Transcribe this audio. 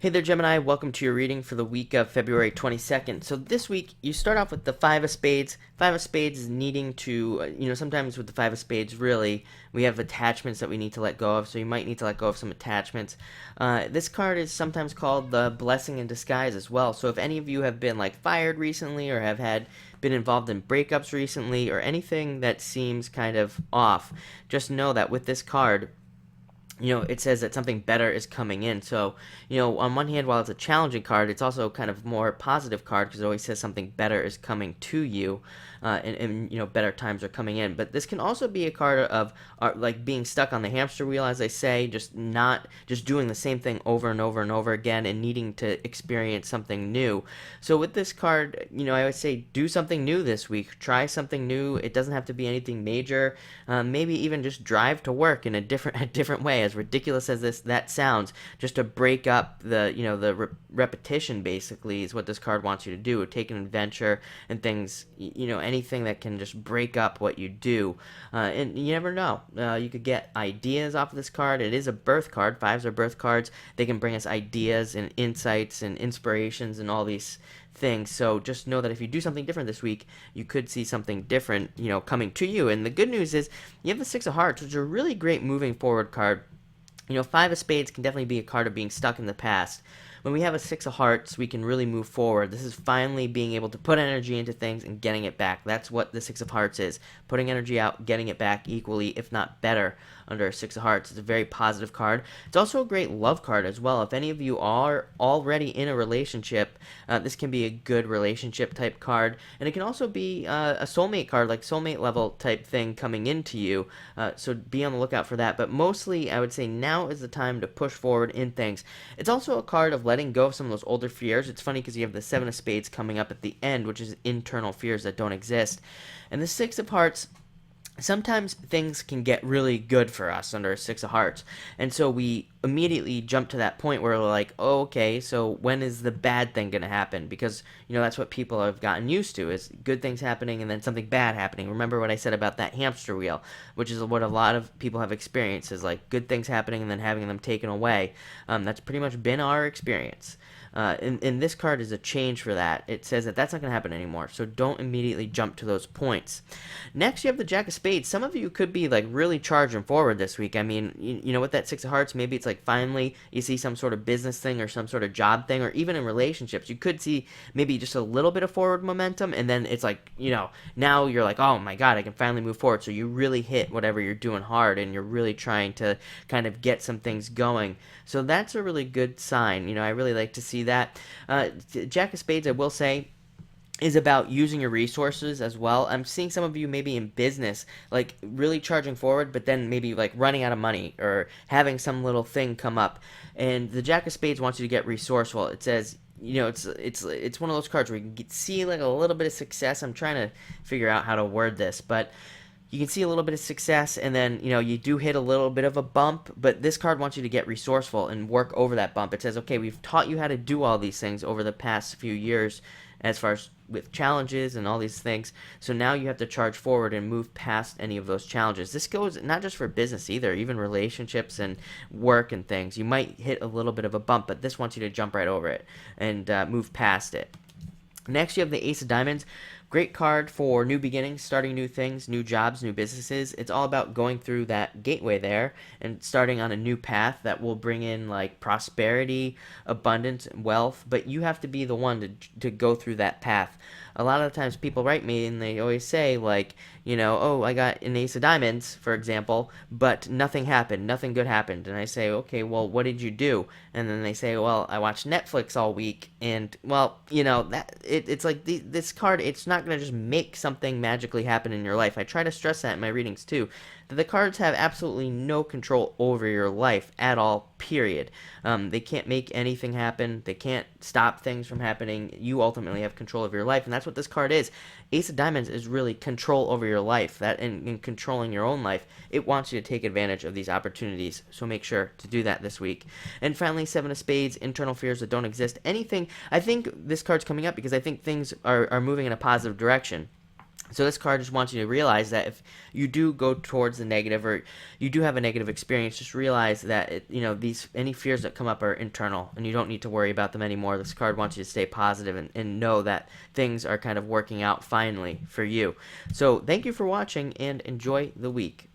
Hey there, Gemini. Welcome to your reading for the week of February 22nd. So this week, you start off with the Five of Spades. Five of Spades is needing to, sometimes with the Five of Spades, really, we have attachments that we need to let go of. So you might need to let go of some attachments. This card is sometimes called the Blessing in Disguise as well. So if any of you have been like fired recently or have been involved in breakups recently or anything that seems kind of off, just know that with this card, it says that something better is coming in. So, on one hand, while it's a challenging card, it's also kind of more positive card because it always says something better is coming to you, and better times are coming in. But this can also be a card of like being stuck on the hamster wheel, as I say, just doing the same thing over and over and over again and needing to experience something new. So with this card, I would say do something new this week. Try something new. It doesn't have to be anything major. Maybe even just drive to work in a different way. As ridiculous as that sounds, just to break up the repetition basically is what this card wants you to do. Take an adventure and things, anything that can just break up what you do. And you never know. You could get ideas off of this card. It is a birth card. Fives are birth cards. They can bring us ideas and insights and inspirations and all these things. So just know that if you do something different this week, you could see something different, coming to you. And the good news is you have the Six of Hearts, which is a really great moving forward card. Five of Spades can definitely be a card of being stuck in the past. When we have a Six of Hearts, we can really move forward. This is finally being able to put energy into things and getting it back. That's what the Six of Hearts is. Putting energy out, getting it back equally, if not better, under a Six of Hearts. It's a very positive card. It's also a great love card as well. If any of you are already in a relationship, this can be a good relationship type card. And it can also be a soulmate card, like soulmate level type thing coming into you. So be on the lookout for that. But mostly, I would say now is the time to push forward in things. It's also a card of letting go of some of those older fears. It's funny because you have the Seven of Spades coming up at the end, which is internal fears that don't exist. And the Six of Hearts, sometimes things can get really good for us under a Six of Hearts. And so we immediately jump to that point where we're like, oh, okay, so when is the bad thing going to happen? Because, that's what people have gotten used to, is good things happening and then something bad happening. Remember what I said about that hamster wheel, which is what a lot of people have experienced, is like good things happening and then having them taken away. That's pretty much been our experience. And this card is a change for that. It says that that's not going to happen anymore, so don't immediately jump to those points. Next, you have the Jack of Spades. Some of you could be like really charging forward this week. I mean, with that Six of Hearts, maybe it's like finally you see some sort of business thing or some sort of job thing, or even in relationships, you could see maybe just a little bit of forward momentum, and then it's like, now you're like, oh my god, I can finally move forward. So you really hit whatever you're doing hard, and you're really trying to kind of get some things going. So that's a really good sign. I really like to see that. Jack of Spades, I will say, is about using your resources as well. I'm seeing some of you maybe in business, like really charging forward, but then maybe like running out of money or having some little thing come up. And the Jack of Spades wants you to get resourceful. It says, it's one of those cards where you can see like a little bit of success. I'm trying to figure out how to word this, but you can see a little bit of success, and then you do hit a little bit of a bump, but this card wants you to get resourceful and work over that bump. It says, okay, we've taught you how to do all these things over the past few years as far as with challenges and all these things, so now you have to charge forward and move past any of those challenges. This goes not just for business either, even relationships and work and things. You might hit a little bit of a bump, but this wants you to jump right over it and move past it. Next, you have the Ace of Diamonds. Great card for new beginnings, starting new things, new jobs, new businesses. It's all about going through that gateway there and starting on a new path that will bring in like prosperity, abundance, wealth. But you have to be the one to go through that path. A lot of the times people write me and they always say like, oh, I got an Ace of Diamonds, for example, but nothing happened, nothing good happened. And I say, okay, well, what did you do? And then they say, well, I watched Netflix all week. And, well, it's like this card, it's not going to just make something magically happen in your life. I try to stress that in my readings too, that the cards have absolutely no control over your life at all, period. They can't make anything happen. They can't stop things from happening. You ultimately have control of your life, and that's what this card is. Ace of Diamonds is really control over your life, that in controlling your own life. It wants you to take advantage of these opportunities, so make sure to do that this week. And finally, Seven of Spades, internal fears that don't exist. Anything, I think this card's coming up because I think things are moving in a positive direction. So this card just wants you to realize that if you do go towards the negative, or you do have a negative experience, just realize that these any fears that come up are internal, and you don't need to worry about them anymore. This card wants you to stay positive and know that things are kind of working out finally for you. So thank you for watching and enjoy the week.